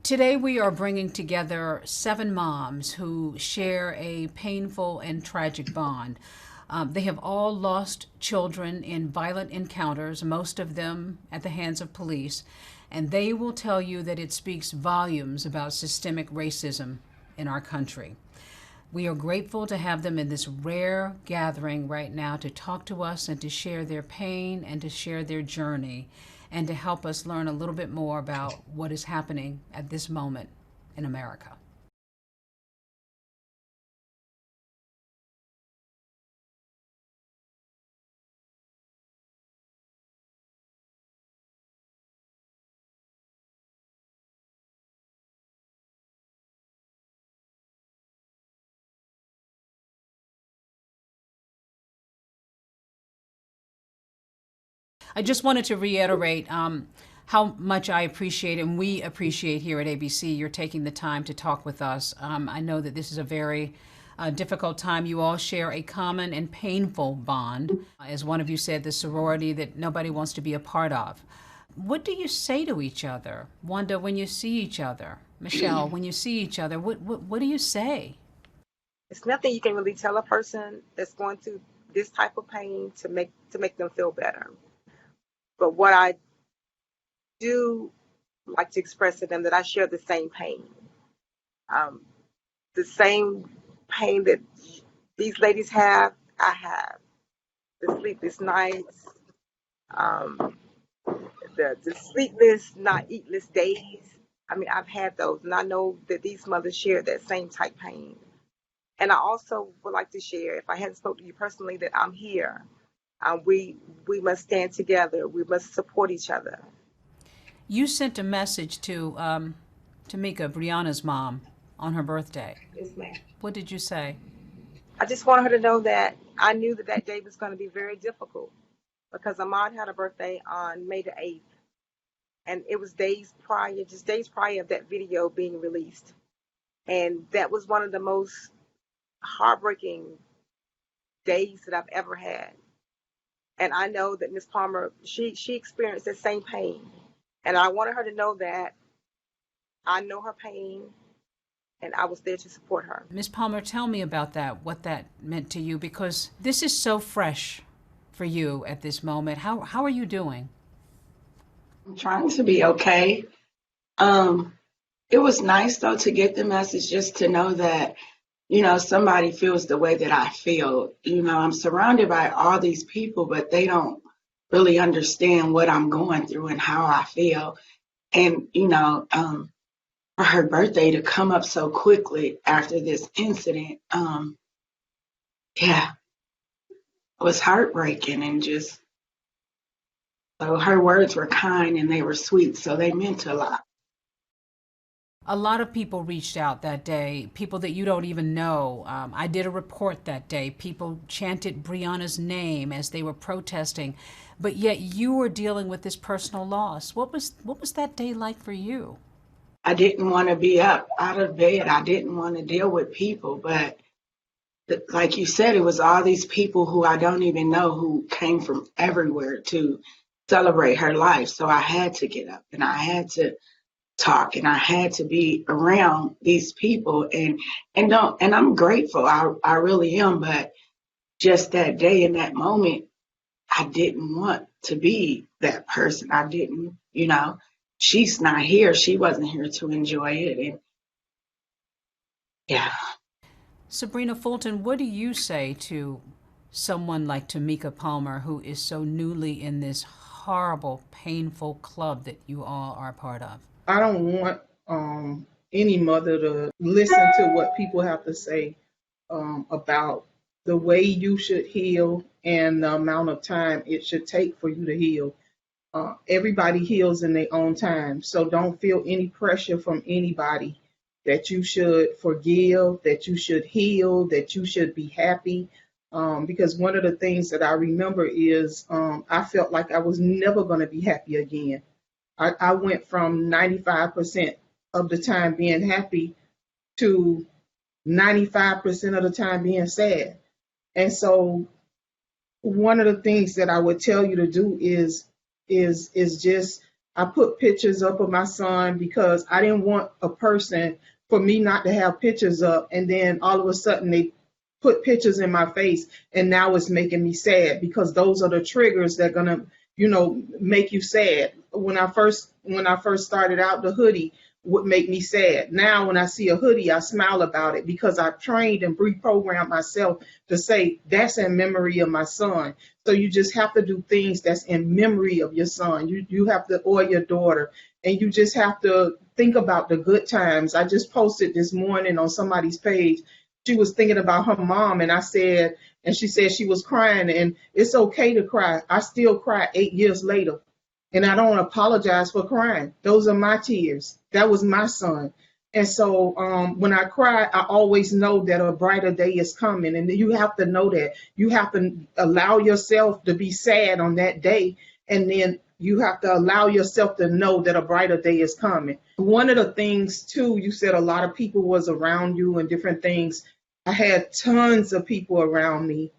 Today, we are bringing together 7 moms who share a painful and tragic bond. They have all lost children in violent encounters, most of them at the hands of police, and they will tell you that it speaks volumes about systemic racism in our country. We are grateful to have them in this rare gathering right now to talk to us and to share their pain and to share their journey and to help us learn a little bit more about what is happening at this moment in America. I just wanted to reiterate how much I appreciate and we appreciate here at ABC you're taking the time to talk with us. I know that this is a very difficult time. You all share a common and painful bond. As one of you said, the sorority that nobody wants to be a part of. What do you say to each other? Wanda, when you see each other? Michelle, when you see each other, what do you say? It's nothing you can really tell a person that's going through this type of pain to make them feel better. But what I do like to express to them that I share the same pain, um, the same pain that these ladies have. I have the sleepless nights, um, the sleepless, not eatless days. I mean, I've had those, and I know that these mothers share that same type pain. And I also would like to share, if I hadn't spoken to you personally, that I'm here. We must stand together. We must support each other. You sent a message to Tamika, Brianna's mom, on her birthday. Yes, ma'am. What did you say? I just wanted her to know that I knew that that day was going to be very difficult because Ahmad had a birthday on May the 8th, and it was days prior of that video being released. And that was one of the most heartbreaking days that I've ever had. And I know that Miss Palmer, she experienced the same pain. And I wanted her to know that I know her pain and I was there to support her. Ms. Palmer, tell me about that, what that meant to you, because this is so fresh for you at this moment. How are you doing? I'm trying to be okay. Um, it was nice though to get the message just to know that, somebody feels the way that I feel. I'm surrounded by all these people, but they don't really understand what I'm going through and how I feel. And, for her birthday to come up so quickly after this incident, yeah, it was heartbreaking and just, so her words were kind and they were sweet, so they meant a lot. A lot of people reached out that day, people that you don't even know. I did a report that day. People chanted Brianna's name as they were protesting, but yet you were dealing with this personal loss. What was that day like for you? I didn't want to be up out of bed. I didn't want to deal with people, but like you said, it was all these people who I don't even know who came from everywhere to celebrate her life. So I had to get up and I had to talk and I had to be around these people and I'm grateful. I really am, but just that day in that moment, I didn't want to be that person. I didn't, she's not here. She wasn't here to enjoy it. And yeah. Sabrina Fulton, what do you say to someone like Tamika Palmer, who is so newly in this horrible, painful club that you all are part of? I don't want any mother to listen to what people have to say about the way you should heal and the amount of time it should take for you to heal. Everybody heals in their own time, so don't feel any pressure from anybody that you should forgive, that you should heal, that you should be happy. Because one of the things that I remember is I felt like I was never going to be happy again. I went from 95% of the time being happy to 95% of the time being sad. And so one of the things that I would tell you to do is just I put pictures up of my son because I didn't want a person for me not to have pictures up, and then all of a sudden they put pictures in my face, and now it's making me sad because those are the triggers that gonna, make you sad. When I first started out, the hoodie would make me sad. Now when I see a hoodie, I smile about it because I've trained and reprogrammed myself to say that's in memory of my son. So you just have to do things that's in memory of your son. You have to, or your daughter, and you just have to think about the good times. I just posted this morning on somebody's page. She was thinking about her mom, and she said she was crying, and it's okay to cry. I still cry 8 years later, and I don't apologize for crying. Those are my tears. That was my son. And so when I cry, I always know that a brighter day is coming. And you have to know that. You have to allow yourself to be sad on that day. And then you have to allow yourself to know that a brighter day is coming. One of the things, too, you said a lot of people was around you and different things. I had tons of people around me.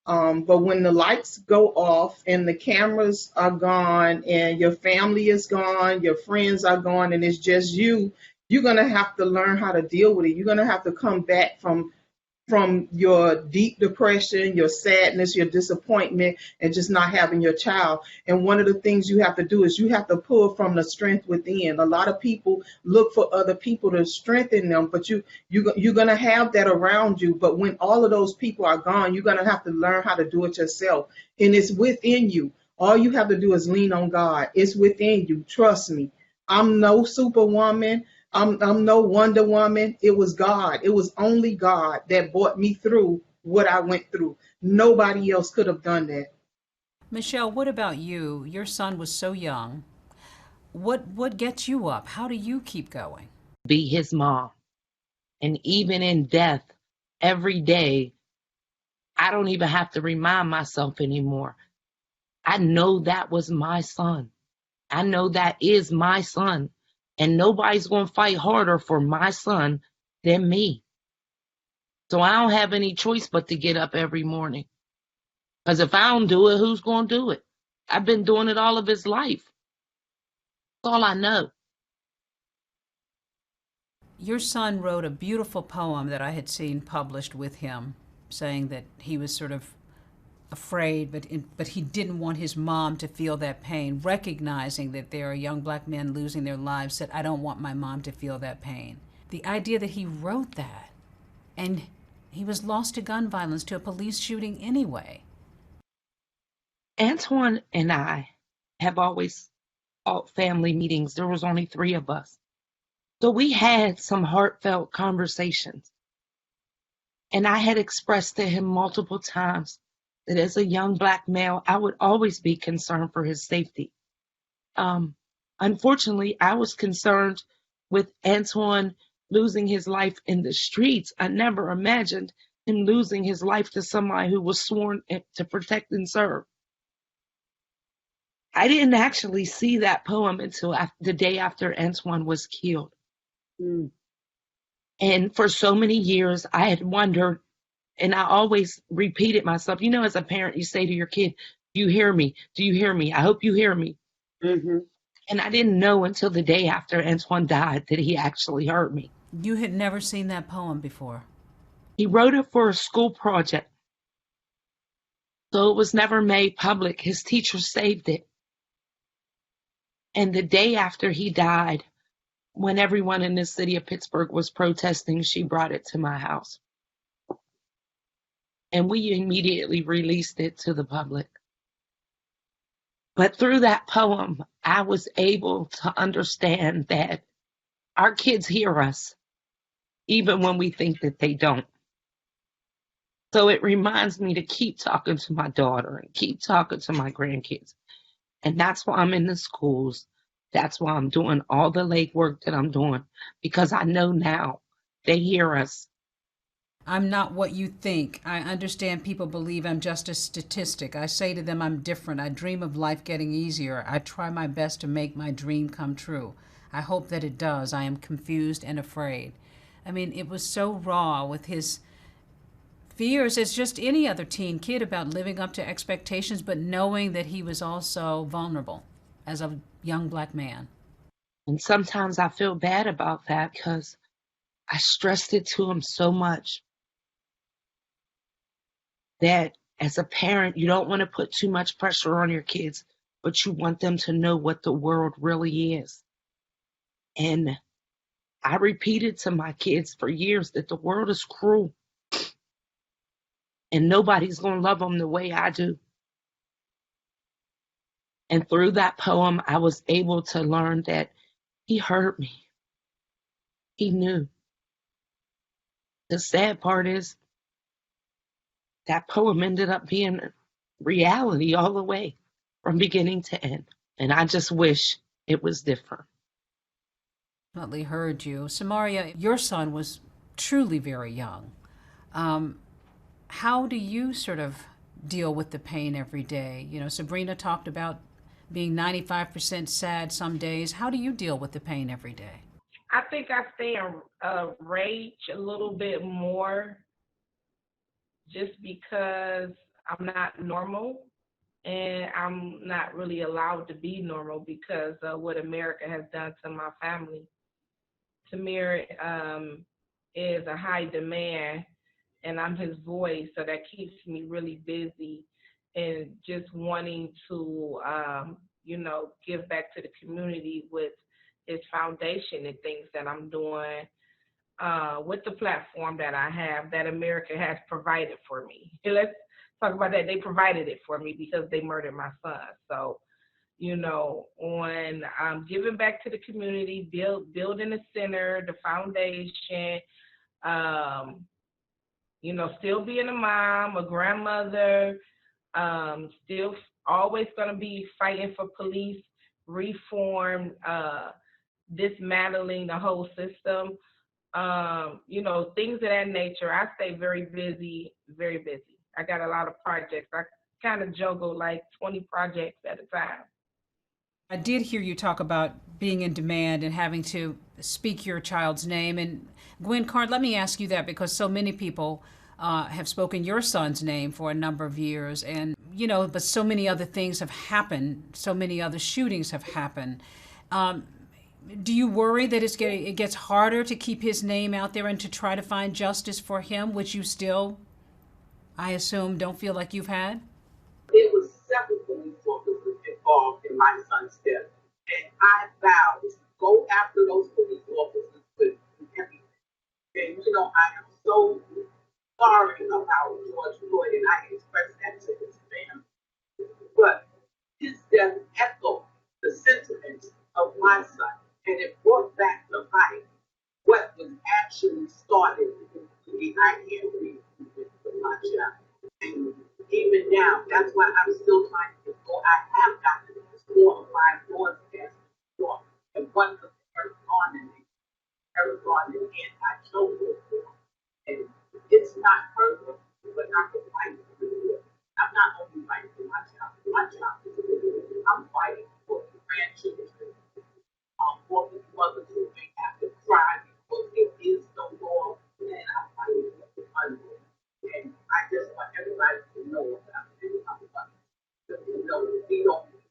But when the lights go off and the cameras are gone and your family is gone, your friends are gone, and it's just you, you're going to have to learn how to deal with it. You're going to have to come back from your deep depression, your sadness, your disappointment, and just not having your child. And one of the things you have to do is you have to pull from the strength within. A lot of people look for other people to strengthen them, but you're going to have that around you. But when all of those people are gone, you're going to have to learn how to do it yourself. And it's within you. All you have to do is lean on God. It's within you. Trust me. I'm no superwoman. I'm no Wonder Woman. It was God. It was only God that brought me through what I went through. Nobody else could have done that. Michelle, what about you? Your son was so young. What gets you up? How do you keep going? Be his mom. And even in death, every day, I don't even have to remind myself anymore. I know that was my son. I know that is my son. And nobody's going to fight harder for my son than me. So I don't have any choice but to get up every morning. Because if I don't do it, who's going to do it? I've been doing it all of his life. That's all I know. Your son wrote a beautiful poem that I had seen published with him, saying that he was sort of afraid, but he didn't want his mom to feel that pain, recognizing that there are young black men losing their lives, said, I don't want my mom to feel that pain. The idea that he wrote that, and he was lost to gun violence, to a police shooting anyway. Antoine and I have always fought family meetings. There was only 3 of us. So we had some heartfelt conversations. And I had expressed to him multiple times that as a young black male, I would always be concerned for his safety. Unfortunately, I was concerned with Antoine losing his life in the streets. I never imagined him losing his life to somebody who was sworn to protect and serve. I didn't actually see that poem until the day after Antoine was killed. Mm. And for so many years, I had wondered, and I always repeated myself, as a parent, you say to your kid, do you hear me? Do you hear me? I hope you hear me. Mm-hmm. And I didn't know until the day after Antoine died that he actually heard me. You had never seen that poem before. He wrote it for a school project. So it was never made public. His teacher saved it. And the day after he died, when everyone in the city of Pittsburgh was protesting, she brought it to my house. And we immediately released it to the public. But through that poem, I was able to understand that our kids hear us, even when we think that they don't. So it reminds me to keep talking to my daughter and keep talking to my grandkids. And that's why I'm in the schools. That's why I'm doing all the legwork that I'm doing, because I know now they hear us. I'm not what you think. I understand people believe I'm just a statistic. I say to them I'm different. I dream of life getting easier. I try my best to make my dream come true. I hope that it does. I am confused and afraid. I mean, it was so raw with his fears as just any other teen kid about living up to expectations, but knowing that he was also vulnerable as a young black man. And sometimes I feel bad about that because I stressed it to him so much that as a parent, you don't want to put too much pressure on your kids, but you want them to know what the world really is. And I repeated to my kids for years that the world is cruel and nobody's going to love them the way I do. And through that poem, I was able to learn that he heard me. He knew. The sad part is that poem ended up being reality all the way from beginning to end. And I just wish it was different. Definitely heard you. Samaria, your son was truly very young. How do you sort of deal with the pain every day? You know, Sabrina talked about being 95% sad some days. How do you deal with the pain every day? I think I stay in rage a little bit more just because I'm not normal and I'm not really allowed to be normal because of what America has done to my family. Tamir is a high demand and I'm his voice, so that keeps me really busy and just wanting to, give back to the community with his foundation and things that I'm doing with the platform that I have that America has provided for me. Let's talk about that. They provided it for me because they murdered my son. So, on giving back to the community, building a center, the foundation, still being a mom, a grandmother, still always going to be fighting for police reform, dismantling the whole system, things of that nature. I stay very busy, very busy. I got a lot of projects. I kind of juggle like 20 projects at a time. I did hear you talk about being in demand and having to speak your child's name. And Gwen Card, let me ask you that because so many people have spoken your son's name for a number of years. And, but so many other things have happened. So many other shootings have happened. Do you worry that it gets harder to keep his name out there and to try to find justice for him, which you still, I assume, don't feel like you've had? It was several police officers involved in my son's death, and I vowed to go after those police officers with everything. And I am so sorry about George Floyd, and I expressed that to his family. But his death echoed the sentiments of my son, and it brought back to life what was actually started with the idea with my child. And even now, that's why I'm still trying to go. I have gotten more of my broadcast before, and one of the Eric Garden anti-chokehold, and it's not perfect, but I can fight for it. I'm not only fighting for my child. I'm fighting for the grandchildren, for the mothers who may have to cry because it is no law, and I'm fighting for the unborn. And I just want everybody to know about it. We don't need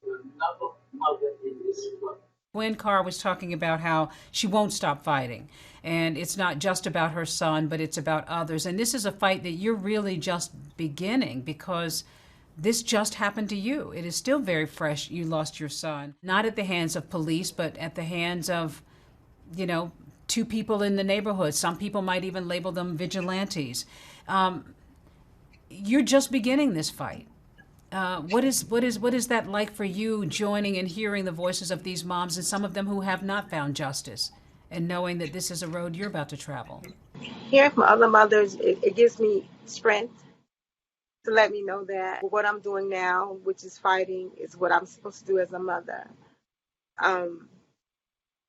another mother in this world. Gwen Carr was talking about how she won't stop fighting. And it's not just about her son, but it's about others. And this is a fight that you're really just beginning because this just happened to you. It is still very fresh. You lost your son, not at the hands of police, but at the hands of, two people in the neighborhood. Some people might even label them vigilantes. You're just beginning this fight. What is that like for you, joining and hearing the voices of these moms and some of them who have not found justice, and knowing that this is a road you're about to travel? Hearing from other mothers, it gives me strength to let me know that what I'm doing now, which is fighting, is what I'm supposed to do as a mother.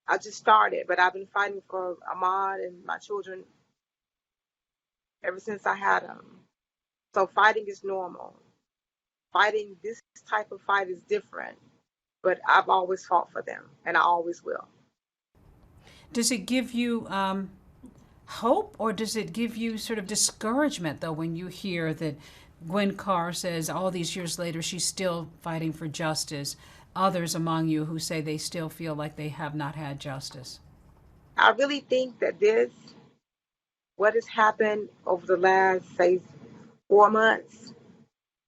I just started, but I've been fighting for Ahmaud and my children ever since I had them. So fighting is normal. Fighting this type of fight is different, but I've always fought for them, and I always will. Does it give you hope, or does it give you sort of discouragement, though, when you hear that Gwen Carr says all these years later she's still fighting for justice? others among you who say they still feel like they have not had justice? I really think that what has happened over the last, say, 4 months,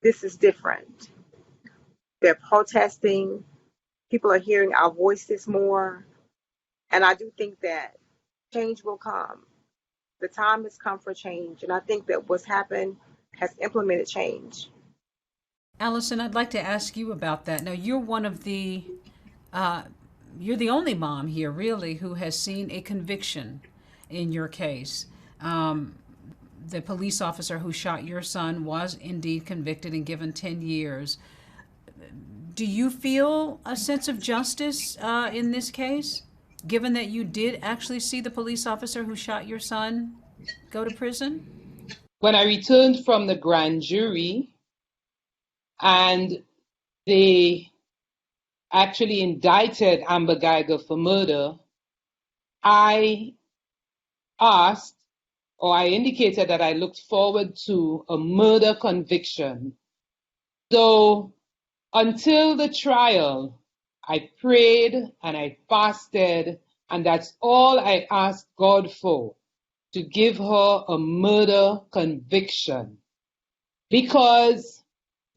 this is different. They're protesting. People are hearing our voices more. And I do think that change will come. The time has come for change. And I think that what's happened has implemented change. Allison, I'd like to ask you about that. Now, you're the only mom here, really, who has seen a conviction in your case. The police officer who shot your son was indeed convicted and given 10 years. Do you feel a sense of justice in this case, given that you did actually see the police officer who shot your son go to prison? When I returned from the grand jury and they actually indicted Amber Geiger for murder, I asked, or I indicated that I looked forward to a murder conviction. So until the trial, I prayed and I fasted, and that's all I asked God for, to give her a murder conviction. Because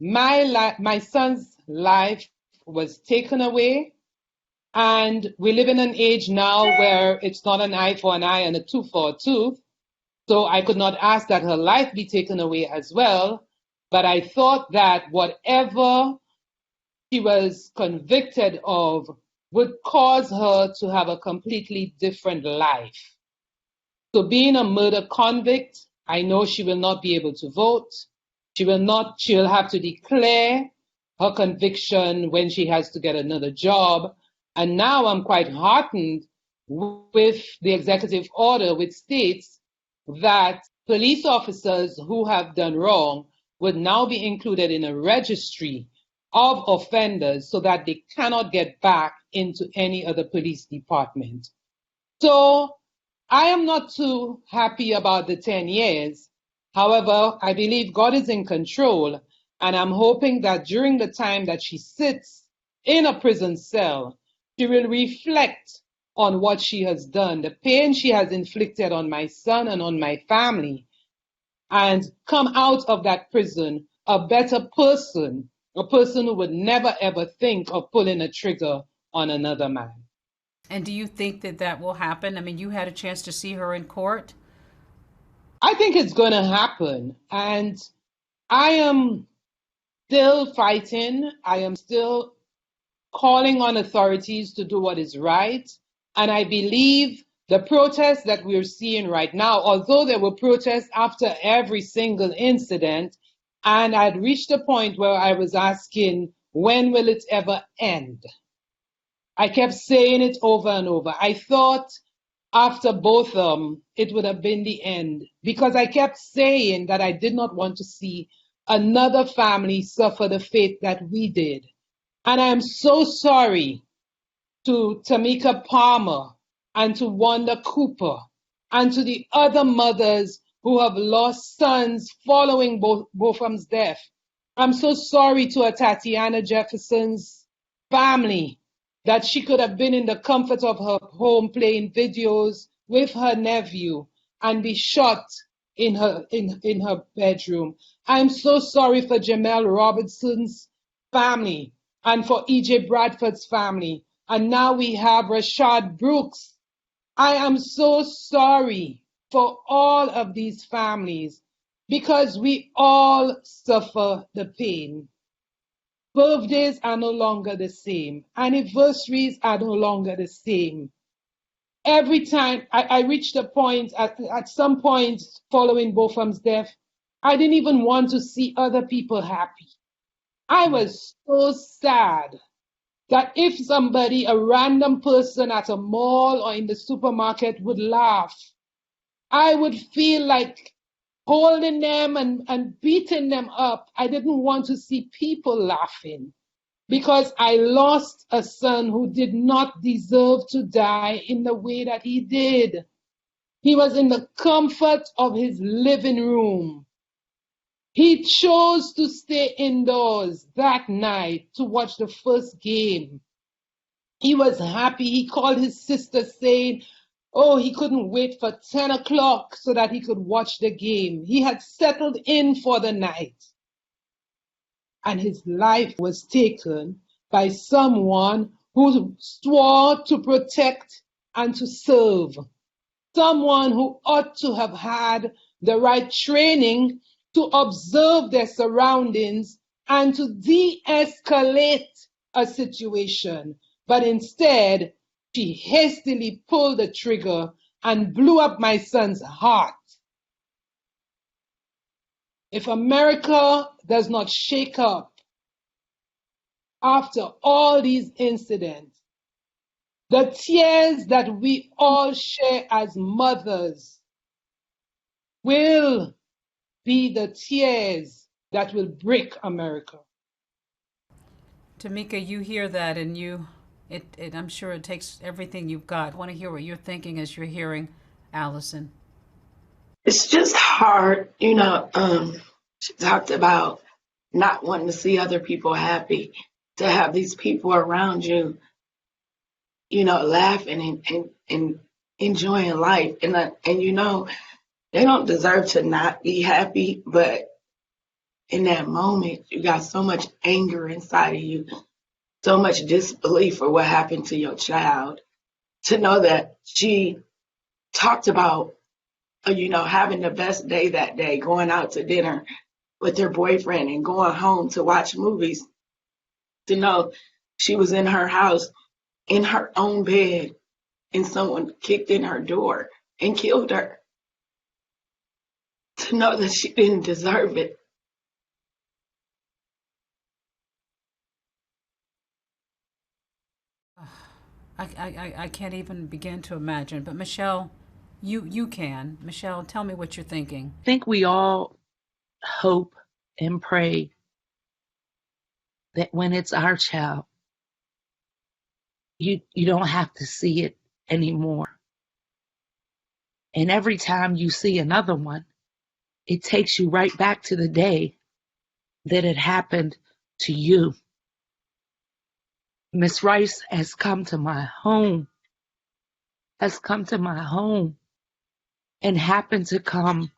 my son's life was taken away, and we live in an age now where it's not an eye for an eye and a tooth for a tooth. So I could not ask that her life be taken away as well. But I thought that whatever she was convicted of would cause her to have a completely different life. So being a murder convict, I know she will not be able to vote. She'll have to declare her conviction when she has to get another job. And now I'm quite heartened with the executive order, which states that police officers who have done wrong would now be included in a registry of offenders so that they cannot get back into any other police department. So I am not too happy about the 10 years. However, I believe God is in control, and I'm hoping that during the time that she sits in a prison cell, she will reflect on what she has done, the pain she has inflicted on my son and on my family, and come out of that prison a better person, a person who would never ever think of pulling a trigger on another man. And do you think that that will happen? I mean, you had a chance to see her in court. I think it's going to happen. And I am still fighting. I am still calling on authorities to do what is right. And I believe the protests that we're seeing right now, although there were protests after every single incident, and I'd reached a point where I was asking, when will it ever end? I kept saying it over and over. I thought after both of them, it would have been the end, because I kept saying that I did not want to see another family suffer the fate that we did. And I am so sorry to Tamika Palmer and to Wanda Cooper and to the other mothers who have lost sons following Bofam's death. I'm so sorry to Tatiana Jefferson's family, that she could have been in the comfort of her home playing videos with her nephew and be shot in her bedroom. I'm so sorry for Jamel Robertson's family and for E.J. Bradford's family. And now we have Rashad Brooks. I am so sorry for all of these families, because we all suffer the pain. Birthdays are no longer the same. Anniversaries are no longer the same. Every time I reached a point, at some point following Bofam's death, I didn't even want to see other people happy. I was so sad that if somebody, a random person at a mall or in the supermarket would laugh, I would feel like holding them and beating them up. I didn't want to see people laughing, because I lost a son who did not deserve to die in the way that he did. He was in the comfort of his living room. He chose to stay indoors that night to watch the first game. He was happy. He called his sister saying, oh, he couldn't wait for 10 o'clock so that he could watch the game. He had settled in for the night. And his life was taken by someone who swore to protect and to serve. Someone who ought to have had the right training to observe their surroundings and to de-escalate a situation. But instead, she hastily pulled the trigger and blew up my son's heart. If America does not shake up after all these incidents, the tears that we all share as mothers will be the tears that will break America. Tamika, you hear that, and I'm sure it takes everything you've got. I want to hear what you're thinking as you're hearing Allison. It's just hard, she talked about not wanting to see other people happy, to have these people around you, laughing and enjoying life. And they don't deserve to not be happy, but in that moment, you got so much anger inside of you, so much disbelief for what happened to your child. To know that she talked about, having the best day that day, going out to dinner with her boyfriend and going home to watch movies. To know she was in her house, in her own bed, and someone kicked in her door and killed her. To know that she didn't deserve it. I can't even begin to imagine. But Michelle, you can. Michelle, tell me what you're thinking. I think we all hope and pray that when it's our child, you don't have to see it anymore. And every time you see another one, it takes you right back to the day that it happened to you. Miss Rice has come to my home, and happened to come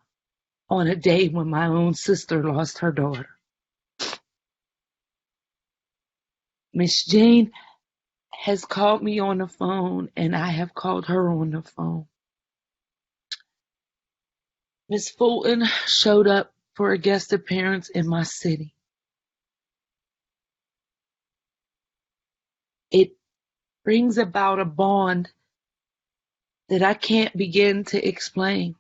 on a day when my own sister lost her daughter. Miss Jane has called me on the phone, and I have called her on the phone. Miss Fulton showed up for a guest appearance in my city. It brings about a bond that I can't begin to explain.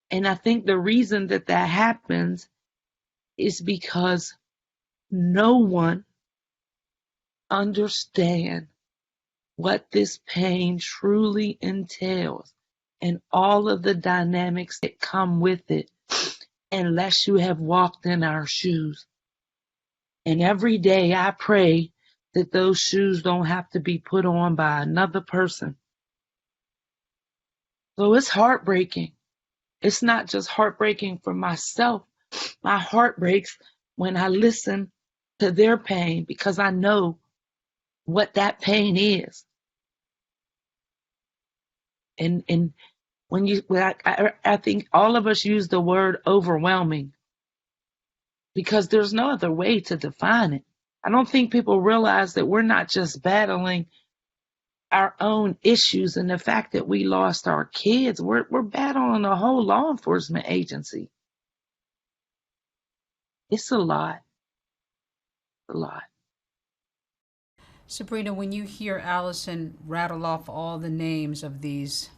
And I think the reason that happens is because no one understands what this pain truly entails and all of the dynamics that come with it, unless you have walked in our shoes. And every day I pray that those shoes don't have to be put on by another person. So it's heartbreaking. It's not just heartbreaking for myself. My heart breaks when I listen to their pain, because I know what that pain is. And I think all of us use the word overwhelming because there's no other way to define it. I don't think people realize that we're not just battling our own issues and the fact that we lost our kids. We're battling a whole law enforcement agency. It's a lot. A lot. Sabrina, when you hear Allison rattle off all the names of these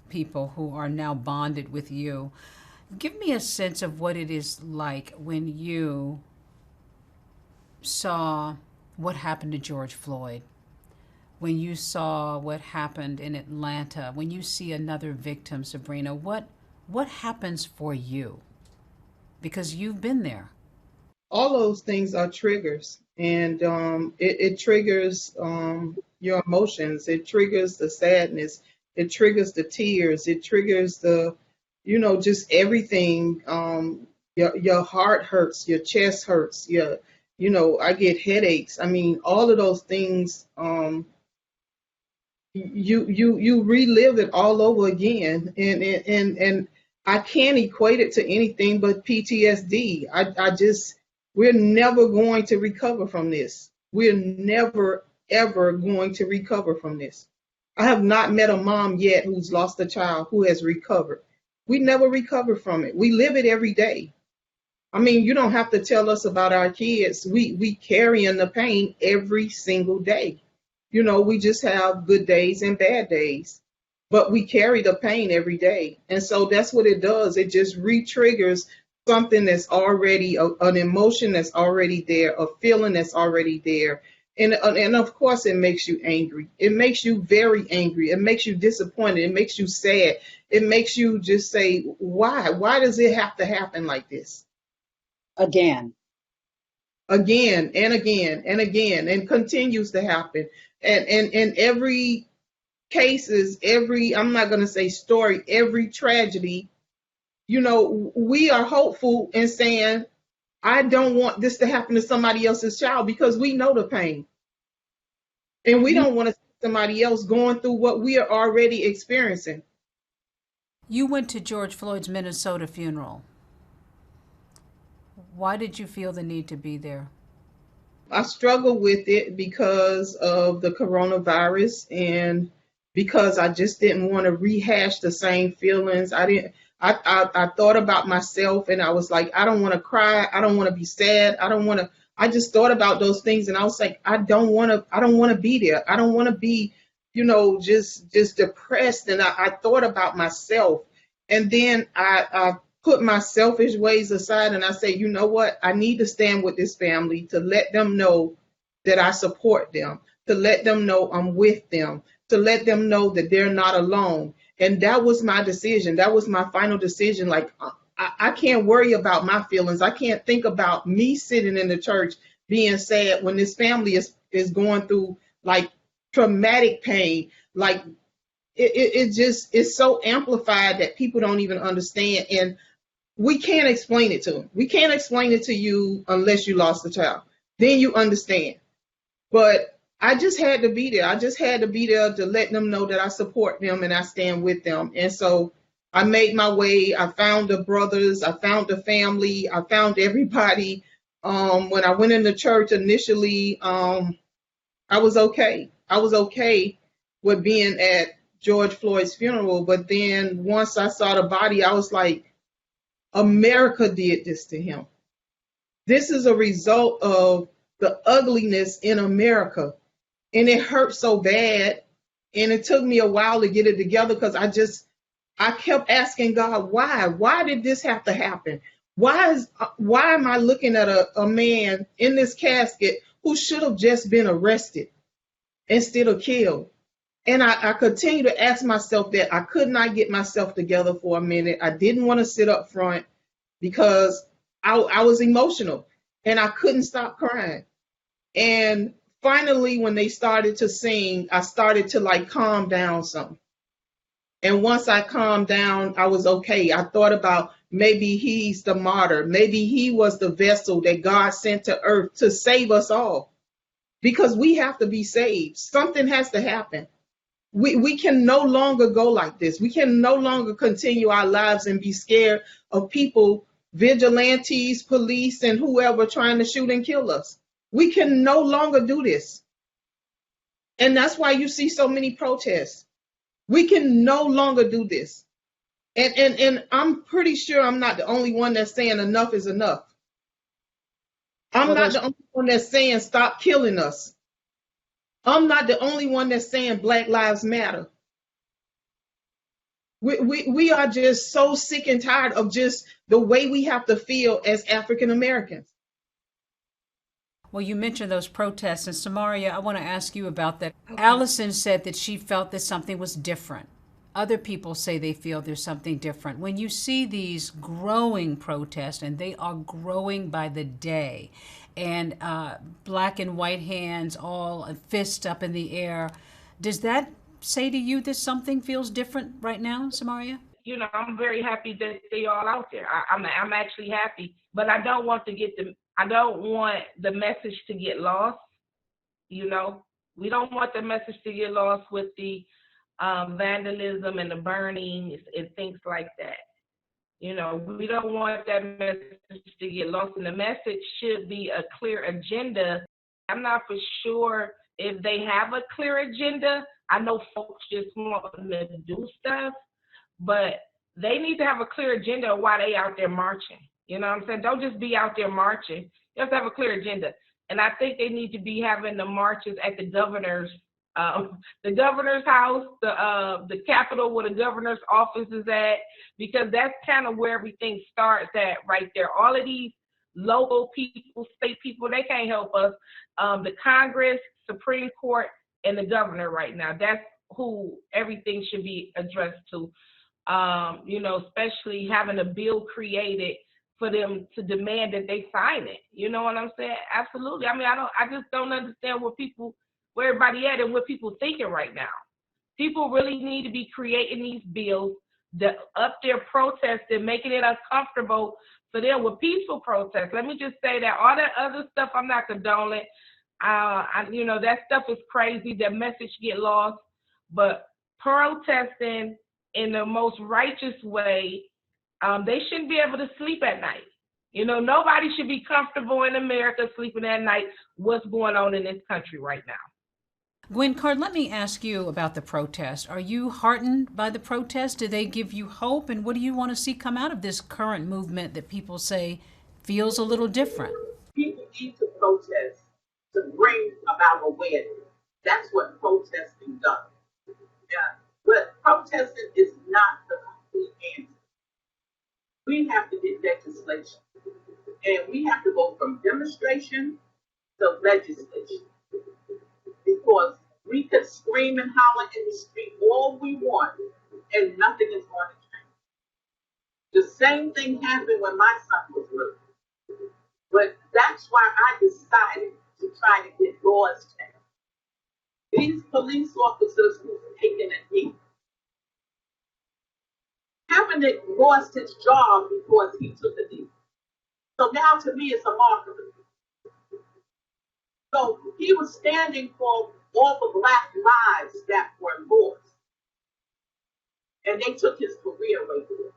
people who are now bonded with you, give me a sense of what it is like when you saw what happened to George Floyd, when you saw what happened in Atlanta, when you see another victim, Sabrina, what happens for you? Because you've been there. All those things are triggers, and it triggers your emotions. It triggers the sadness. It triggers the tears. It triggers the, just everything your heart hurts, your chest hurts, I get headaches. I mean, all of those things, you relive it all over again, and I can't equate it to anything but PTSD. I just we're never going to recover from this. We're never ever going to recover from this. I have not met a mom yet who's lost a child who has recovered. We never recover from it. We live it every day. I mean, you don't have to tell us about our kids. We carry in the pain every single day. We just have good days and bad days, but we carry the pain every day. And so that's what it does. It just re-triggers something that's already an emotion that's already there, a feeling that's already there. And of course, it makes you angry. It makes you very angry. It makes you disappointed. It makes you sad. It makes you just say, why? Why does it have to happen like this? Again. Again and again and again, and continues to happen. And every cases, I'm not going to say story, every tragedy, we are hopeful and saying, I don't want this to happen to somebody else's child, because we know the pain. And we don't want to see somebody else going through what we are already experiencing. You went to George Floyd's Minnesota funeral. Why did you feel the need to be there? I struggle with it because of the coronavirus, and because I just didn't want to rehash the same feelings. I thought about myself, and I was like, I don't want to cry. I don't want to be sad. I just thought about those things, and I was like, I don't want to be there. I don't want to be, just depressed. And I thought about myself, and then I put my selfish ways aside, and I say, you know what? I need to stand with this family to let them know that I support them, to let them know I'm with them, to let them know that they're not alone. And that was my decision. That was my final decision. Like, I can't worry about my feelings. I can't think about me sitting in the church being sad when this family is going through like traumatic pain. Like, it just is so amplified that people don't even understand. And we can't explain it to them. We can't explain it to you unless you lost a child. Then you understand. But I just had to be there. I just had to be there to let them know that I support them and I stand with them. And so I made my way. I found the brothers. I found the family. I found everybody. When I went into church initially, I was okay. I was okay with being at George Floyd's funeral. But then once I saw the body, I was like, America did this to him. This is a result of the ugliness in America. And it hurt so bad. And it took me a while to get it together, because I kept asking God, why? Why did this have to happen? Why am I looking at a man in this casket who should have just been arrested instead of killed? And I continue to ask myself that. I could not get myself together for a minute. I didn't want to sit up front because I was emotional and I couldn't stop crying. And finally, when they started to sing, I started to like calm down some. And once I calmed down, I was okay. I thought about maybe he's the martyr. Maybe he was the vessel that God sent to earth to save us all. Because we have to be saved. Something has to happen. We can no longer go like this. We can no longer continue our lives and be scared of people, vigilantes, police, and whoever trying to shoot and kill us. We can no longer do this. And that's why you see so many protests. We can no longer do this. And I'm pretty sure I'm not the only one that's saying enough is enough. I'm not the only one that's saying stop killing us. I'm not the only one that's saying Black Lives Matter. We are just so sick and tired of just the way we have to feel as African Americans. Well, you mentioned those protests, and Samaria, I want to ask you about that. Okay. Allison said that she felt that something was different. Other people say they feel there's something different. When you see these growing protests, and they are growing by the day, and black and white hands, all a fist up in the air, does that say to you that something feels different right now, Samaria? I'm very happy that they all out there. I'm actually happy, but I don't want the message to get lost. We don't want the message to get lost with the vandalism and the burning and things like that. We don't want that message to get lost, and the message should be a clear agenda. I'm not for sure if they have a clear agenda. I know folks just want to do stuff, but they need to have a clear agenda of why they out there marching. You know what I'm saying? Don't just be out there marching. You have to have a clear agenda. And I think they need to be having the marches at the governor's house, the Capitol where the governor's office is at, because that's kind of where everything starts at right there. All of these local people, state people, they can't help us. The Congress, Supreme Court, and the governor right now, that's who everything should be addressed to. Especially having a bill created for them to demand that they sign it. You know what I'm saying? Absolutely. I just don't understand where everybody at and what people thinking right now. People really need to be creating these bills that up there protesting, making it uncomfortable for them with peaceful protests. Let me just say that all that other stuff, I'm not condoning. That stuff is crazy. That message get lost, but protesting in the most righteous way, they shouldn't be able to sleep at night. Nobody should be comfortable in America sleeping at night. What's going on in this country right now? Gwen Card, let me ask you about the protest. Are you heartened by the protest? Do they give you hope? And what do you want to see come out of this current movement that people say feels a little different? People need to protest to bring about awareness. That's what protesting does. Yeah. But protesting is not the complete answer. We have to get legislation. And we have to go from demonstration to legislation. Because we could scream and holler in the street all we want, and nothing is going to change. The same thing happened when my son was little. But that's why I decided to try to get laws changed. These police officers who've taken a knee haven't lost his job because he took a knee. So now to me it's a mockery. So he was standing for all the Black lives that were lost. And they took his career away from him.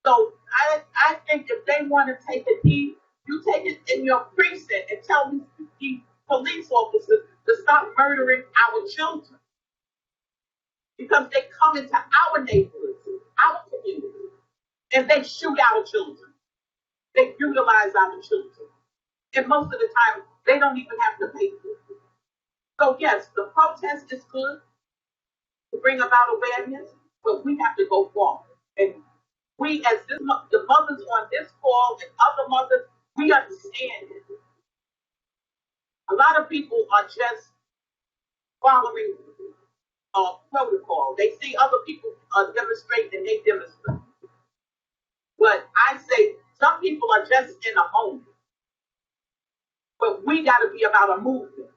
So I think if they want to take a knee, you take it in your precinct and tell these police officers to stop murdering our children. Because they come into our neighborhoods, our communities, and they shoot our children. They brutalize our children. And most of the time, they don't even have to pay for it. So yes, the protest is good to bring about awareness, but we have to go forward. And we, as the mothers on this call and other mothers, we understand it. A lot of people are just following protocol. They see other people demonstrate and they demonstrate. But I say some people are just in a moment. But we got to be about a movement.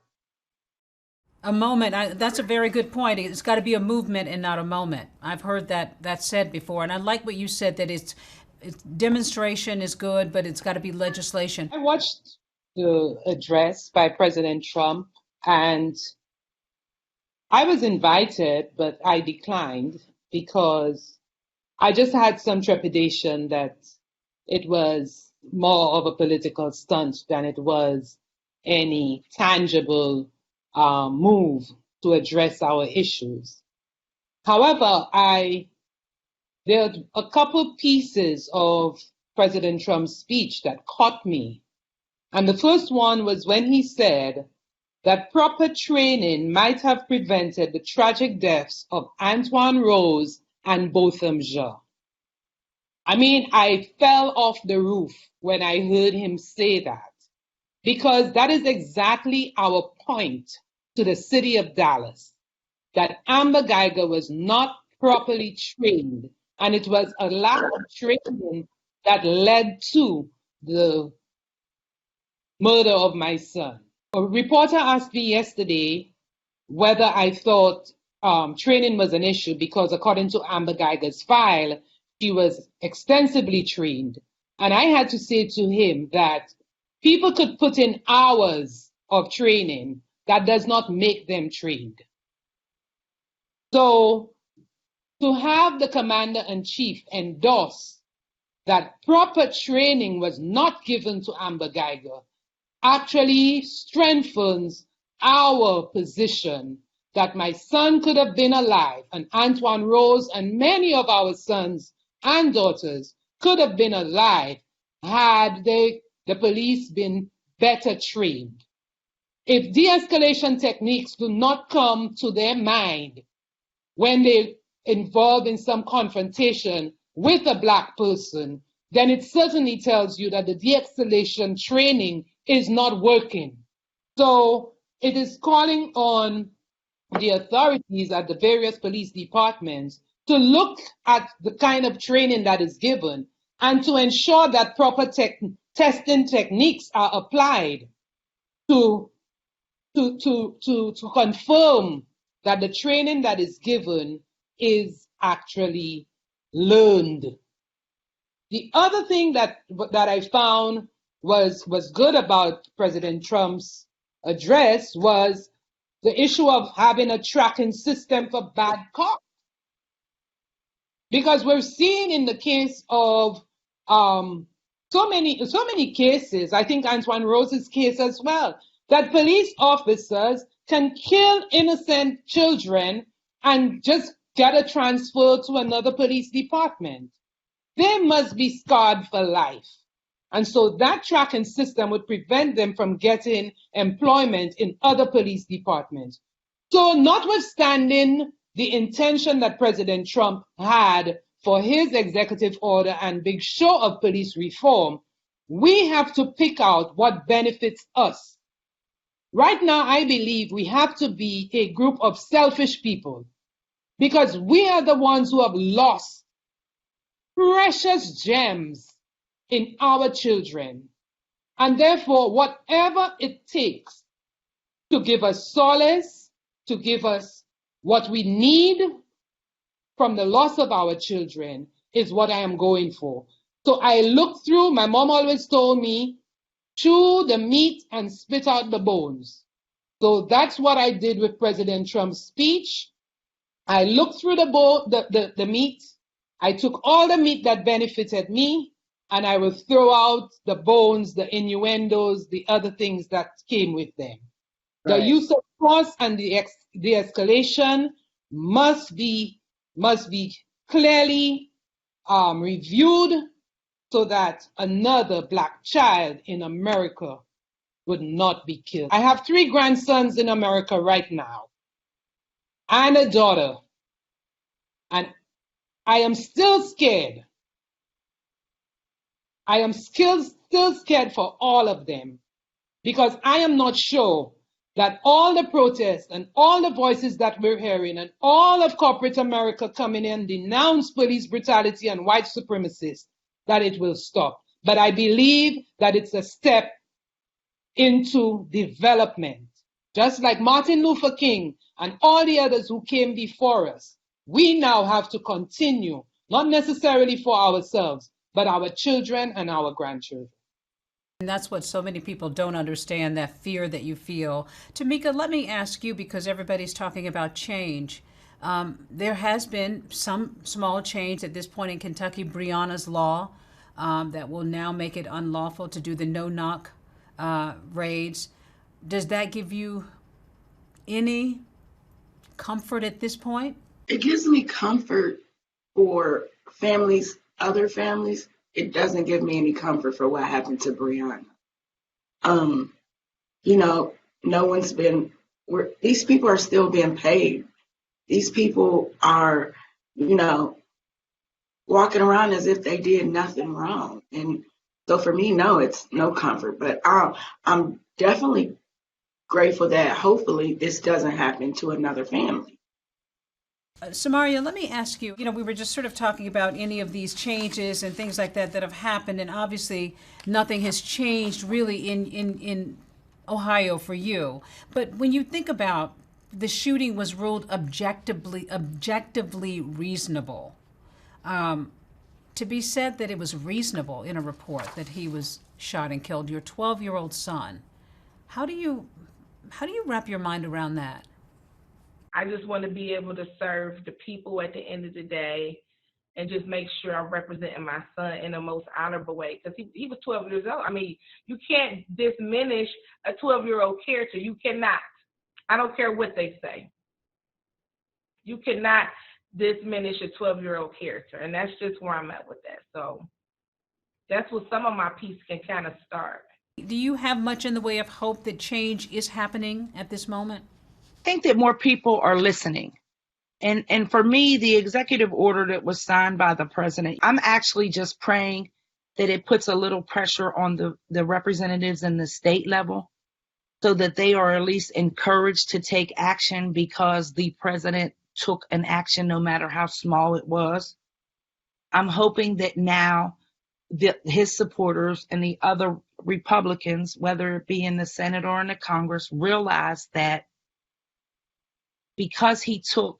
A moment, that's a very good point. It's got to be a movement and not a moment. I've heard that said before, and I like what you said, that it's demonstration is good, but it's got to be legislation. I watched the address by President Trump, and I was invited, but I declined because I just had some trepidation that it was more of a political stunt than it was any tangible move to address our issues. However, there are a couple pieces of President Trump's speech that caught me. And the first one was when he said that proper training might have prevented the tragic deaths of Antoine Rose and Botham Jean. I fell off the roof when I heard him say that, because that is exactly our point to the city of Dallas, that Amber Geiger was not properly trained, and it was a lack of training that led to the murder of my son. A reporter asked me yesterday whether I thought training was an issue because according to Amber Geiger's file, she was extensively trained. And I had to say to him that people could put in hours of training. That does not make them trained. So to have the commander-in-chief endorse that proper training was not given to Amber Geiger actually strengthens our position that my son could have been alive, and Antoine Rose and many of our sons and daughters could have been alive had the police been better trained. If de-escalation techniques do not come to their mind when they involved in some confrontation with a Black person, then it certainly tells you that the de-escalation training is not working. So it is calling on the authorities at the various police departments to look at the kind of training that is given and to ensure that proper testing techniques are applied to confirm that the training that is given is actually learned. The other thing that I found was good about President Trump's address was the issue of having a tracking system for bad cops. Because we're seeing in the case of so many cases, I think Antoine Rose's case as well, that police officers can kill innocent children and just get a transfer to another police department. They must be scarred for life. And so that tracking system would prevent them from getting employment in other police departments. So notwithstanding the intention that President Trump had for his executive order and big show of police reform, we have to pick out what benefits us. Right now, I believe we have to be a group of selfish people because we are the ones who have lost precious gems in our children. And therefore, whatever it takes to give us solace, to give us what we need from the loss of our children is what I am going for. So I look through, my mom always told me, chew the meat and spit out the bones. So that's what I did with President Trump's speech. I looked through the meat. I took all the meat that benefited me, and I will throw out the bones, the innuendos, the other things that came with them. Right. The use of force and the escalation must be clearly reviewed so that another Black child in America would not be killed. I have 3 grandsons in America right now and a daughter, and I am still scared. I am still scared for all of them because I am not sure that all the protests and all the voices that we're hearing and all of corporate America coming in denounce police brutality and white supremacists, that it will stop. But I believe that it's a step into development. Just like Martin Luther King and all the others who came before us, we now have to continue, not necessarily for ourselves, but our children and our grandchildren. And that's what so many people don't understand, that fear that you feel. Tamika, let me ask you, because everybody's talking about change. There has been some small change at this point in Kentucky, Breonna's law, that will now make it unlawful to do the no-knock raids. Does that give you any comfort at this point? It gives me comfort for families, other families. It doesn't give me any comfort for what happened to Breonna. No one's been, these people are still being paid. These people are, walking around as if they did nothing wrong. And so for me, no, it's no comfort. But I'm definitely grateful that hopefully this doesn't happen to another family. Samaria, let me ask you, we were just sort of talking about any of these changes and things like that have happened, and obviously nothing has changed really in Ohio for you. But when you think about the shooting was ruled objectively reasonable. To be said that it was reasonable in a report that he was shot and killed your 12-year-old son, how do you wrap your mind around that? I just want to be able to serve the people at the end of the day and just make sure I'm representing my son in the most honorable way. Because he was 12 years old. I mean, you can't diminish a 12-year-old character. You cannot. I don't care what they say. You cannot diminish a 12-year-old character. And that's just where I'm at with that. So that's what some of my piece can kind of start. Do you have much in the way of hope that change is happening at this moment? I think that more people are listening. And for me, the executive order that was signed by the president, I'm actually just praying that it puts a little pressure on the representatives in the state level so that they are at least encouraged to take action because the president took an action no matter how small it was. I'm hoping that now his supporters and the other Republicans, whether it be in the Senate or in the Congress, realize that because he took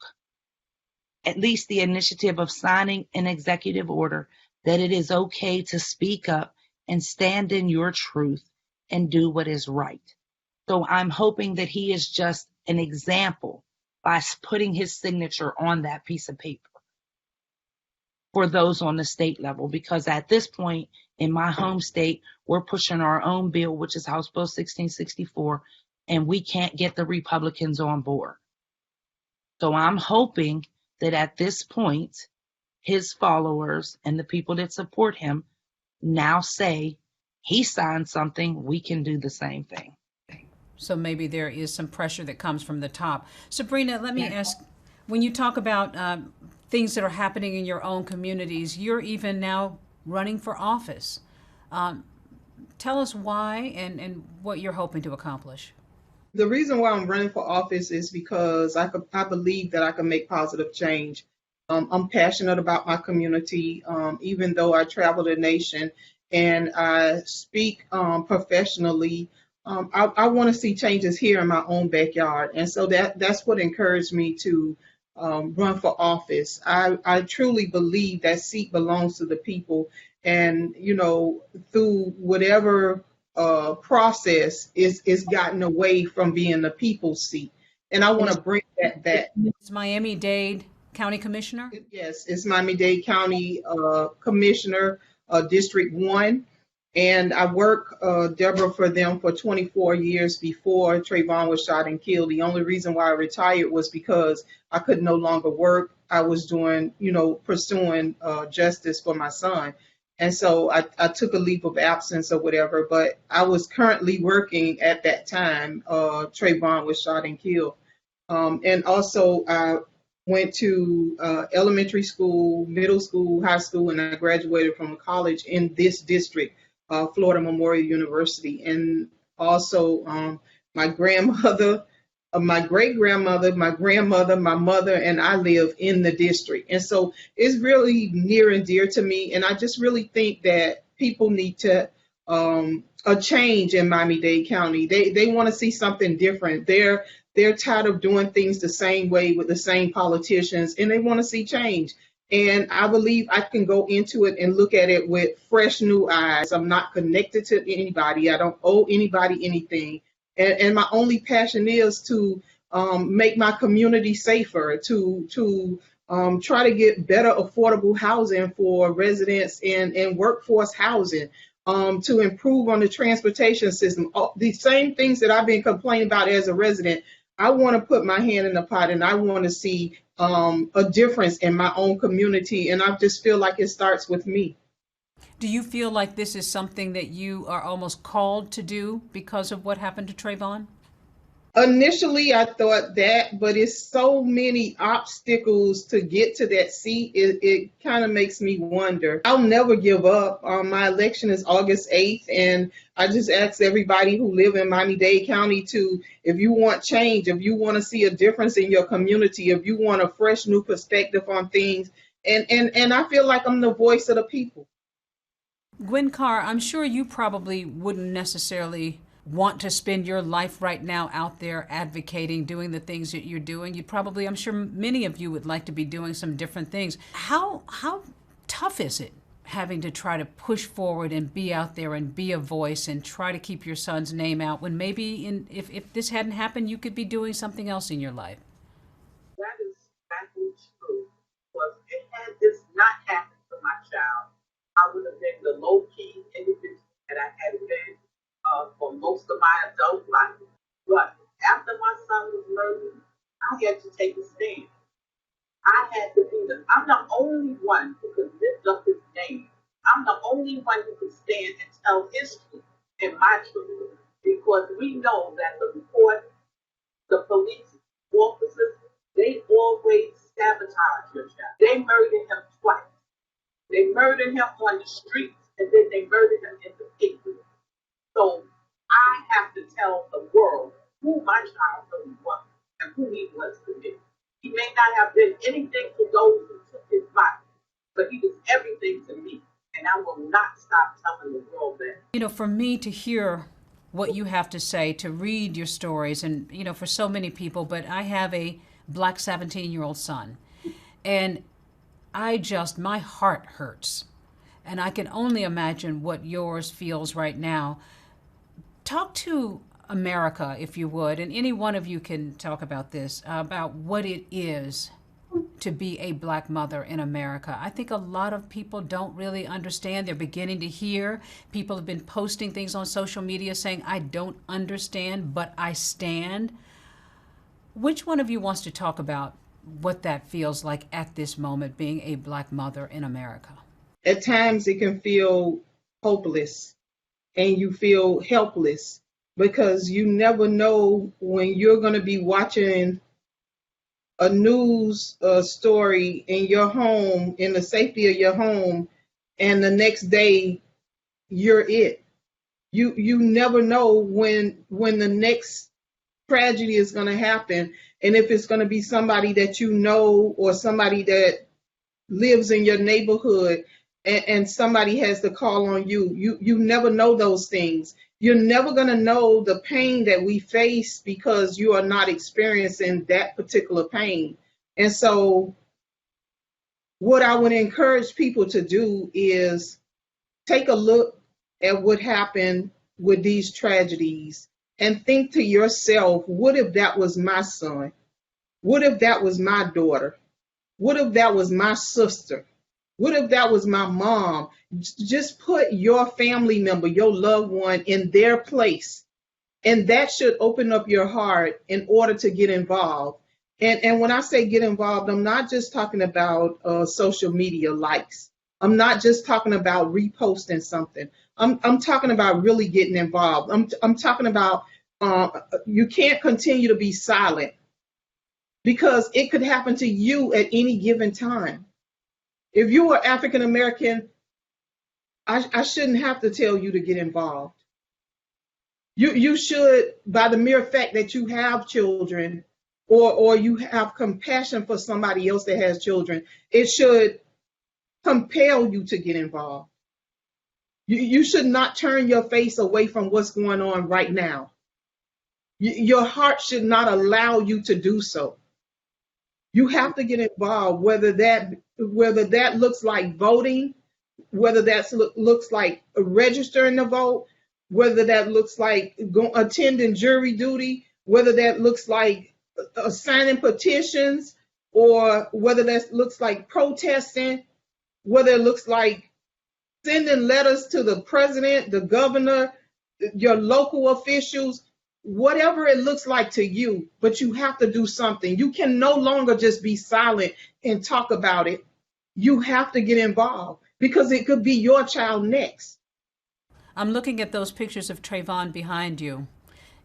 at least the initiative of signing an executive order, that it is okay to speak up and stand in your truth and do what is right. So I'm hoping that he is just an example by putting his signature on that piece of paper for those on the state level, because at this point in my home state, we're pushing our own bill, which is House Bill 1664, and we can't get the Republicans on board. So I'm hoping that at this point, his followers and the people that support him now say, he signed something, we can do the same thing. So maybe there is some pressure that comes from the top. Sabrina, let me ask, when you talk about things that are happening in your own communities, you're even now running for office. Tell us why and what you're hoping to accomplish. The reason why I'm running for office is because I believe that I can make positive change. I'm passionate about my community, even though I travel the nation and I speak professionally. I want to see changes here in my own backyard. And so that's what encouraged me to run for office. I truly believe that seat belongs to the people. And, through whatever process is gotten away from being the people's seat. And I want to bring that back. It's Miami-Dade County Commissioner? Yes, it's Miami-Dade County Commissioner, District 1. And I worked, Deborah, for them for 24 years before Trayvon was shot and killed. The only reason why I retired was because I could no longer work. I was doing, pursuing justice for my son. And so I took a leave of absence or whatever, but I was currently working at that time. Trayvon was shot and killed. And also I went to elementary school, middle school, high school, and I graduated from college in this district, Florida Memorial University. And also my grandmother, my great-grandmother, my grandmother, my mother, and I live in the district. And so it's really near and dear to me. And I just really think that people need to a change in Miami-Dade County. They want to see something different. They're tired of doing things the same way with the same politicians, and they want to see change. And I believe I can go into it and look at it with fresh new eyes. I'm not connected to anybody. I don't owe anybody anything. And my only passion is to make my community safer, to try to get better affordable housing for residents and workforce housing, to improve on the transportation system. The same things that I've been complaining about as a resident, I want to put my hand in the pot and I want to see a difference in my own community. And I just feel like it starts with me. Do you feel like this is something that you are almost called to do because of what happened to Trayvon? Initially, I thought that, but it's so many obstacles to get to that seat. It kind of makes me wonder. I'll never give up. My election is August 8th, and I just ask everybody who live in Miami-Dade County to, if you want change, if you want to see a difference in your community, if you want a fresh new perspective on things, and I feel like I'm the voice of the people. Gwen Carr, I'm sure you probably wouldn't necessarily want to spend your life right now out there advocating, doing the things that you're doing. You probably, I'm sure many of you would like to be doing some different things. How tough is it having to try to push forward and be out there and be a voice and try to keep your son's name out when maybe if this hadn't happened, you could be doing something else in your life? That is exactly true. Because had this not happened to my child, I would have been the low-key individual that I had been for most of my adult life. But after my son was murdered, I had to take a stand. I had to be I'm the only one who could lift up his name. I'm the only one who could stand and tell his truth and my truth. Because we know that the report, the police officers, they always sabotage your child. They murdered him twice. They murdered him on the streets, and then they murdered him in the paper. So I have to tell the world who my child really was and who he was to me. He may not have been anything to those who took his life, but he was everything to me. And I will not stop telling the world that. You know, for me to hear what you have to say, to read your stories, and, you know, for so many people, but I have a black 17-year-old son, and my heart hurts. And I can only imagine what yours feels right now. Talk to America, if you would, and any one of you can talk about this, about what it is to be a black mother in America. I think a lot of people don't really understand. They're beginning to hear. People have been posting things on social media saying, I don't understand, but I stand. Which one of you wants to talk about what that feels like at this moment, being a black mother in America? At times it can feel hopeless and you feel helpless because you never know when you're going to be watching a news story in your home, in the safety of your home, and the next day you're it. You never know when the next tragedy is going to happen, and if it's going to be somebody that you know or somebody that lives in your neighborhood, and somebody has to call on you. You never know those things. You're never going to know the pain that we face because you are not experiencing that particular pain. And so what I would encourage people to do is take a look at what happened with these tragedies and think to yourself, what if that was my son? What if that was my daughter? What if that was my sister? What if that was my mom? Just put your family member, your loved one in their place. And that should open up your heart in order to get involved. And when I say get involved, I'm not just talking about social media likes. I'm not just talking about reposting something. I'm talking about really getting involved. I'm talking about you can't continue to be silent because it could happen to you at any given time. If you are African American, I shouldn't have to tell you to get involved. You should, by the mere fact that you have children or you have compassion for somebody else that has children, it should compel you to get involved. You should not turn your face away from what's going on right now. Your heart should not allow you to do so. You have to get involved, whether that looks like voting, whether that looks like registering to vote, whether that looks like attending jury duty, whether that looks like signing petitions, or whether that looks like protesting, whether it looks like sending letters to the president, the governor, your local officials. Whatever it looks like to you, but you have to do something. You can no longer just be silent and talk about it. You have to get involved because it could be your child next. I'm looking at those pictures of Trayvon behind you.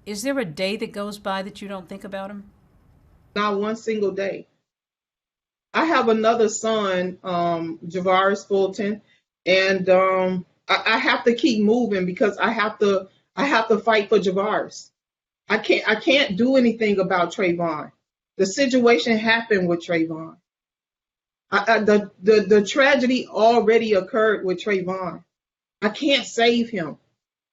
Is there a day that goes by that you don't think about him? Not one single day. I have another son, Javaris Fulton, and I have to keep moving because I have to fight for Javaris. I can't do anything about Trayvon. The situation happened with Trayvon. The tragedy already occurred with Trayvon. I can't save him.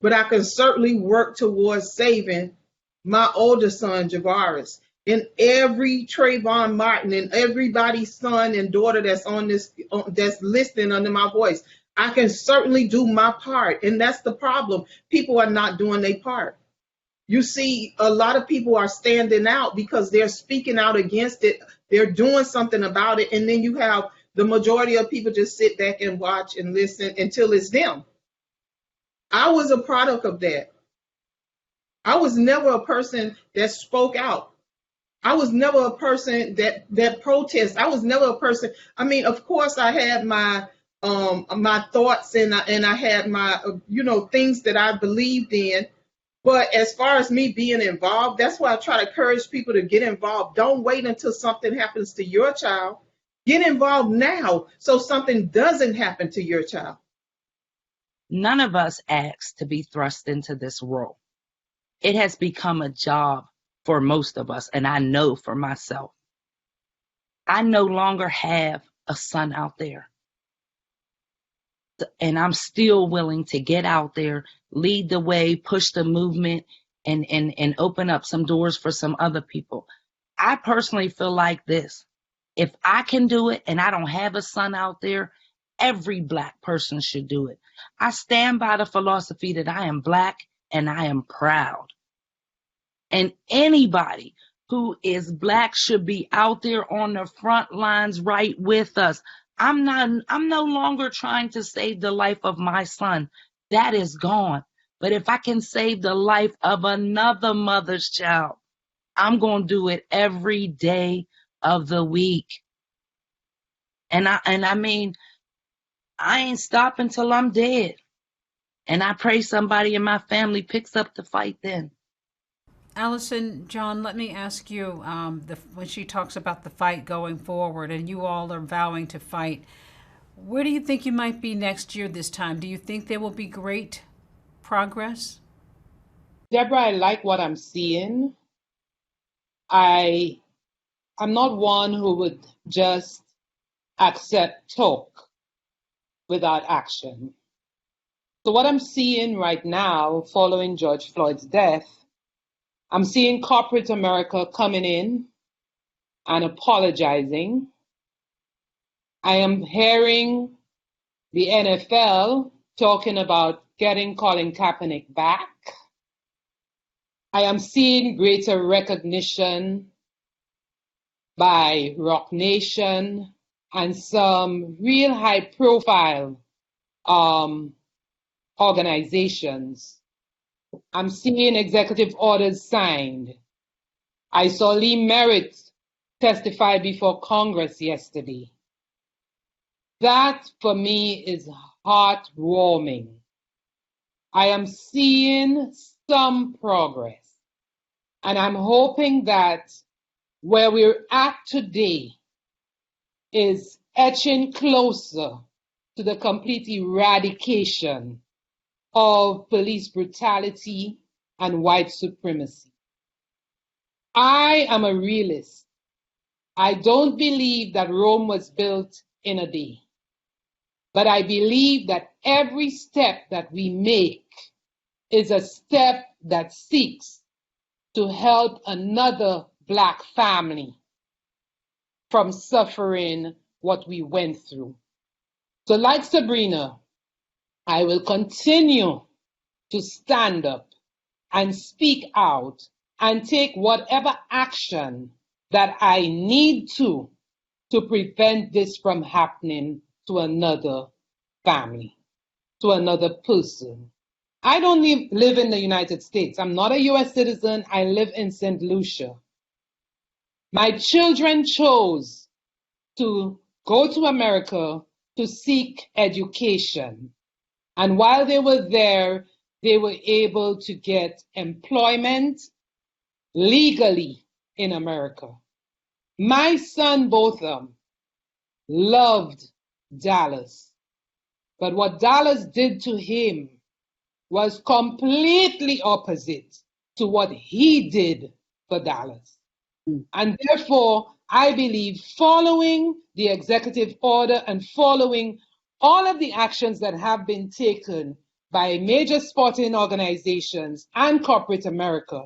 but I can certainly work towards saving my older son, Javaris, and every Trayvon Martin and everybody's son and daughter that's on this, that's listening under my voice. I can certainly do my part. And that's the problem. People are not doing their part. You see, a lot of people are standing out because they're speaking out against it. They're doing something about it. And then you have the majority of people just sit back and watch and listen until it's them. I was a product of that. I was never a person that spoke out. I was never a person that protests. I was never a person. I mean, of course, I had my my thoughts and I had my things that I believed in. But as far as me being involved, that's why I try to encourage people to get involved. Don't wait until something happens to your child. Get involved now so something doesn't happen to your child. None of us asked to be thrust into this role. It has become a job for most of us, and I know for myself. I no longer have a son out there. And I'm still willing to get out there, lead the way, push the movement, and open up some doors for some other people. I personally feel like this. If I can do it and I don't have a son out there, every Black person should do it. I stand by the philosophy that I am Black and I am proud. And anybody who is Black should be out there on the front lines right with us. I'm no longer trying to save the life of my son. That is gone. But if I can save the life of another mother's child, I'm going to do it every day of the week. And I mean, I ain't stopping till I'm dead. And I pray somebody in my family picks up the fight then. Allison, John, let me ask you, when she talks about the fight going forward and you all are vowing to fight, where do you think you might be next year this time? Do you think there will be great progress? Deborah, I like what I'm seeing. I'm not one who would just accept talk without action. So what I'm seeing right now, following George Floyd's death, I'm seeing corporate America coming in and apologizing. I am hearing the NFL talking about getting Colin Kaepernick back. I am seeing greater recognition by Rock Nation and some real high-profile organizations. I'm seeing executive orders signed. I saw Lee Merritt testify before Congress yesterday. That, for me, is heartwarming. I am seeing some progress, and I'm hoping that where we're at today is etching closer to the complete eradication of police brutality and white supremacy. I am a realist. I don't believe that Rome was built in a day, but I believe that every step that we make is a step that seeks to help another Black family from suffering what we went through. So like Sabrina, I will continue to stand up and speak out and take whatever action that I need to prevent this from happening to another family, to another person. I don't live in the United States. I'm not a US citizen. I live in St. Lucia. My children chose to go to America to seek education. And while they were there, they were able to get employment legally in America. My son, both of them, loved Dallas. But what Dallas did to him was completely opposite to what he did for Dallas. And therefore, I believe following the executive order and following all of the actions that have been taken, by major sporting organizations and corporate America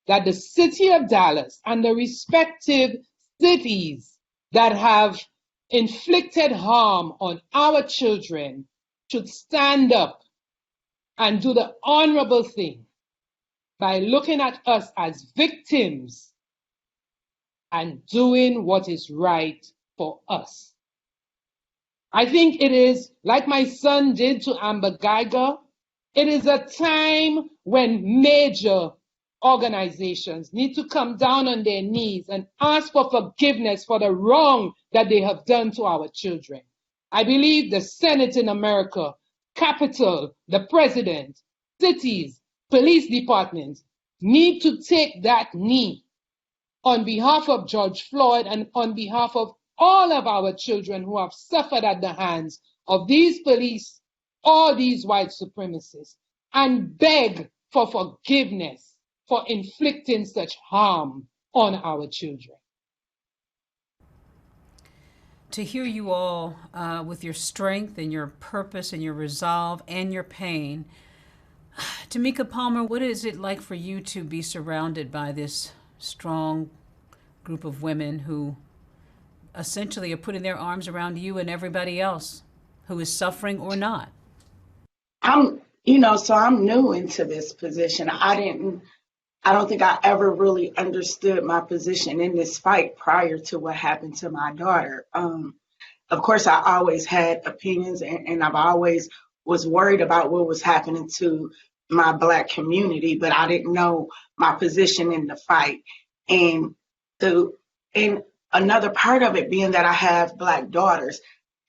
that the city of Dallas and the respective cities that have inflicted harm on our children should stand up and do the honorable thing by looking at us as victims and doing what is right for us. I think it is, like my son did to Amber Geiger, it is a time when major organizations need to come down on their knees and ask for forgiveness for the wrong that they have done to our children. I believe the Senate in America, Capitol, the President, cities, police departments need to take that knee on behalf of George Floyd and on behalf of all of our children who have suffered at the hands of these police or these white supremacists, and beg for forgiveness for inflicting such harm on our children. To hear you all with your strength and your purpose and your resolve and your pain, Tamika Palmer, what is it like for you to be surrounded by this strong group of women who essentially are putting their arms around you and everybody else who is suffering or not? I'm new into this position. I don't think I ever really understood my position in this fight prior to what happened to my daughter. Of course, I always had opinions, and I've always was worried about what was happening to my Black community, but I didn't know my position in the fight. And another part of it being that I have Black daughters,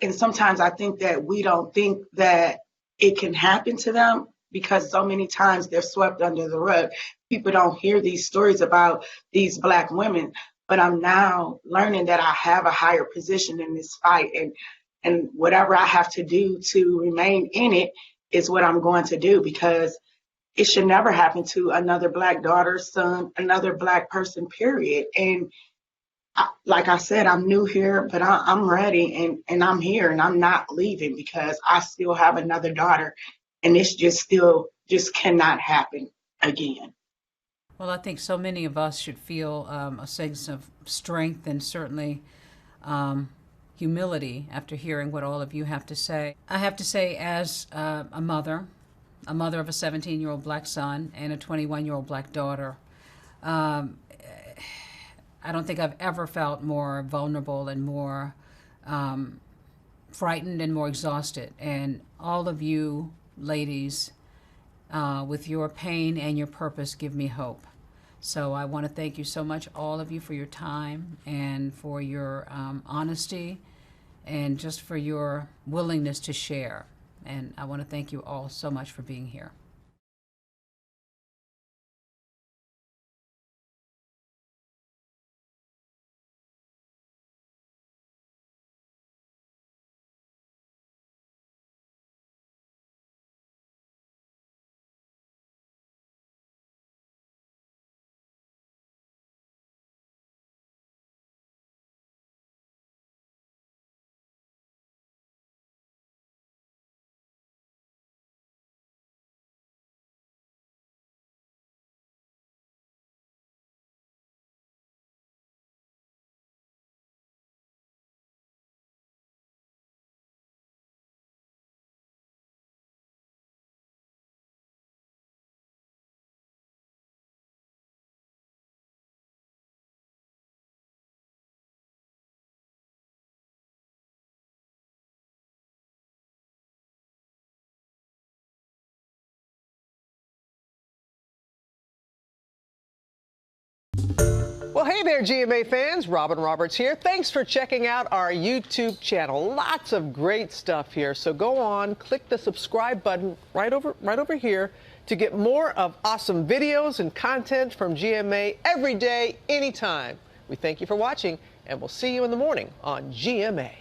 and sometimes I think that we don't think that it can happen to them because so many times they're swept under the rug. People don't hear these stories about these Black women, but I'm now learning that I have a higher position in this fight, and whatever I have to do to remain in it is what I'm going to do, because it should never happen to another Black daughter, son, another Black person, period. And like I said, I'm new here, but I'm ready, and I'm here, and I'm not leaving because I still have another daughter, and this just cannot happen again. Well, I think so many of us should feel a sense of strength and certainly humility after hearing what all of you have to say. I have to say, as a mother of a 17-year-old Black son and a 21-year-old Black daughter, I don't think I've ever felt more vulnerable and more frightened and more exhausted. And all of you ladies, with your pain and your purpose, give me hope. So I want to thank you so much, all of you, for your time and for your honesty and just for your willingness to share. And I want to thank you all so much for being here. Well, hey there, GMA fans. Robin Roberts here. Thanks for checking out our YouTube channel. Lots of great stuff here. So go on, click the subscribe button right over here to get more of awesome videos and content from GMA every day, anytime. We thank you for watching, and we'll see you in the morning on GMA.